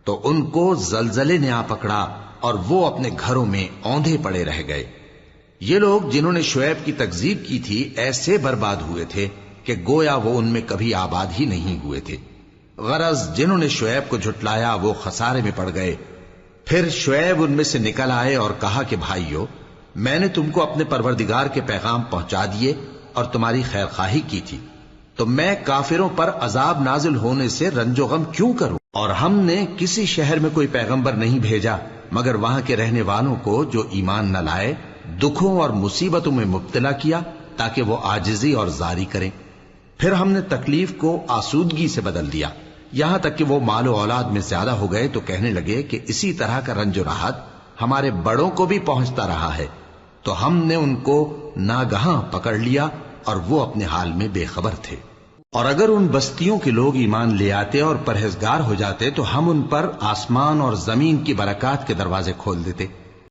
تو ان کو زلزلے نے آ پکڑا اور وہ اپنے گھروں میں اوندھے پڑے رہ گئے۔ یہ لوگ جنہوں نے شعیب کی تکذیب کی تھی ایسے برباد ہوئے تھے کہ گویا وہ ان میں کبھی آباد ہی نہیں ہوئے تھے۔ غرض جنہوں نے شعیب کو جھٹلایا وہ خسارے میں پڑ گئے۔ پھر شعیب ان میں سے نکل آئے اور کہا کہ بھائیو، میں نے تم کو اپنے پروردگار کے پیغام پہنچا دیے اور تمہاری خیر خواہی کی تھی، تو میں کافروں پر عذاب نازل ہونے سے رنج و غم کیوں کروں؟ اور ہم نے کسی شہر میں کوئی پیغمبر نہیں بھیجا مگر وہاں کے رہنے والوں کو جو ایمان نہ لائے دکھوں اور مصیبتوں میں مبتلا کیا تاکہ وہ عاجزی اور زاری کریں۔ پھر ہم نے تکلیف کو آسودگی سے بدل دیا، یہاں تک کہ وہ مال و اولاد میں زیادہ ہو گئے تو کہنے لگے کہ اسی طرح کا رنج و راحت ہمارے بڑوں کو بھی پہنچتا رہا ہے، تو ہم نے ان کو ناگہاں پکڑ لیا اور وہ اپنے حال میں بے خبر تھے۔ اور اگر ان بستیوں کے لوگ ایمان لے آتے اور پرہیزگار ہو جاتے تو ہم ان پر آسمان اور زمین کی برکات کے دروازے کھول دیتے۔